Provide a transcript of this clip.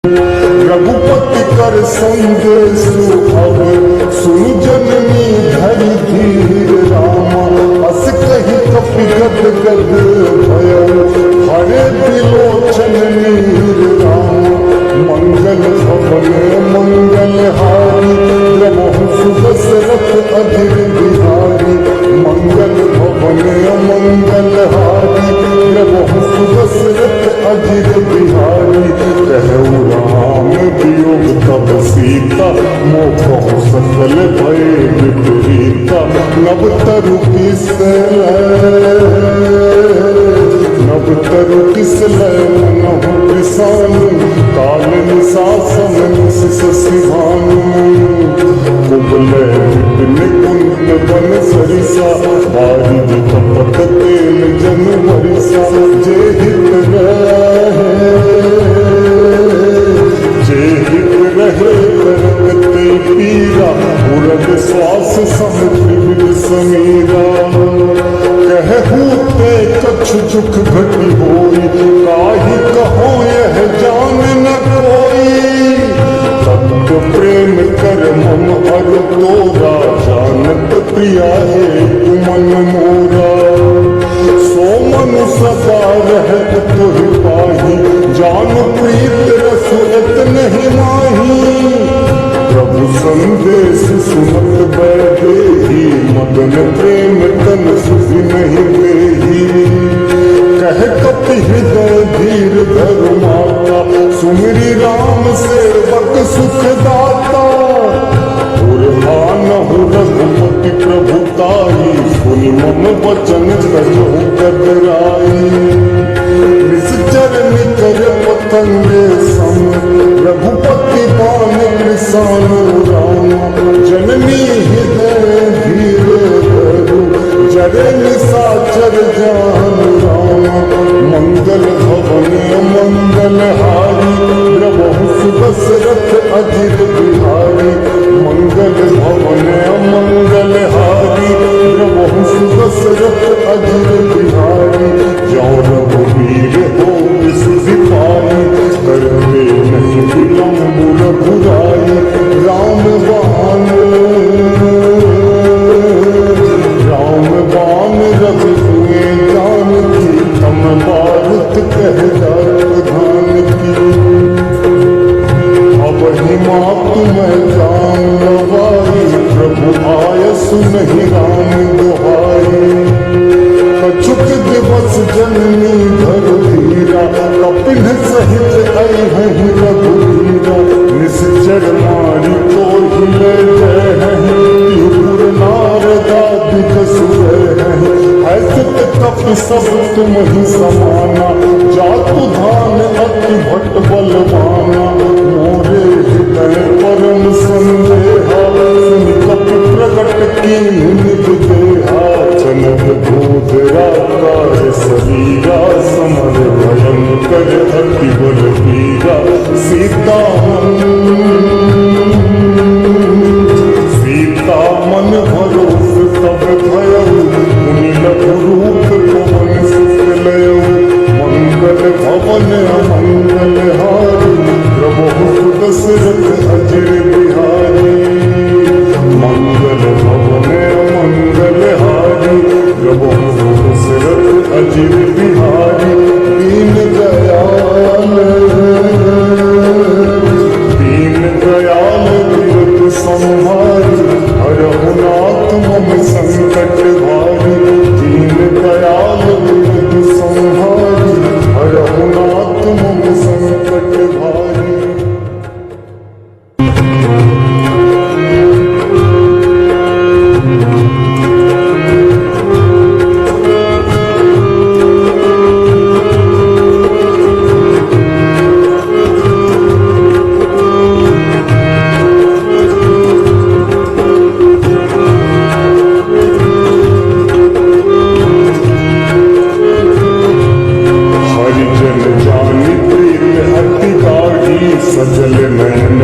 रघुपति कर संदेश अब सुन जननी धरि धीर राम अस कही कपि गद गद भय हरे बिलोचन नीर राम मंगल भवन मंगल हारी प्रभु सुदशरथ अधीर बिहारी मंगल भवन मंगल हारी प्रभु सुदशरथ अधीर बिहारी कहु राम वियोग तब सीता मोह सकल भय विपरीता नव तरु किस मनहु किसान काल निशासन सिभानु कुबल विपिन कुंत बन सरिसा बारिद कपट तेल जन बरिसा जे हित रहे करते पीरा उरग श्वास समित समीरा कहूँ ते कछ झुक घटी होई काही कहो यह जान न कोई तत्व प्रेम कर मम हर तोरा जानत प्रिया है तुमन मोरा सो मन सदा रहत तुहि पाही जान प्रीत रस एत नहीं माही प्रभु संदेश सुनत बैदेही मदन प्रेम तन सुधि नहीं देही कह कपि हृदय धीर धर माता सुमिरी राम सेवक सुख दाता उर्हानहु रघुपति प्रभुताई सुनि मम वचन करो कतराई निश्चर निकर पतंगे सम रघुपति बाण कृषानु राम जननी हृदय धीर धरु जरे निशाचर जान राम मंगल भवन मंगल हारी प्रभु सुदशरथ अधीर बिहारी मंगल भवन मंगल हारी प्रभु सुदशरथ अधीर बिहारी जौ रघुवीर हो विसुधि पाई करते नहीं विलम्ब रघुराई राम बाण रघु हुए जानकी तम बारुत कह प्रधान की अब हिमा तुम जान नवाई प्रभु आय सुनहि राम दुहाई कछुक दिवस जननी धर धीरा कपिन सहित अहि रघुवीरा निश्चर मारी तो हिले त्रिपुर नारदादिक सुर ऐसित कपि सब तुम ही समाना जातु धान अति भट्ट बलवाना मोरे हृदय परम संदेहा सुनि कपि प्रगट कीन्ह निज देहा जनक भूत राकार शरीरा समर भयंकर अति बल वीरा सीता मन भरोस तब भयउ मुनि लघु रूप पवन सुत लयउ मंगल भवन मंगल हारी प्रभु सुदशरथ अधीर बिहारी मंगल भवन मंगल हारी प्रभु सुदशरथ अधीर बिहारी दीन दयाल विरत संहारी हरहु नाथ मम संकट भारी दीन दयाल विरत संहारी हरहु नाथ मम संकट भारी। सजल नयन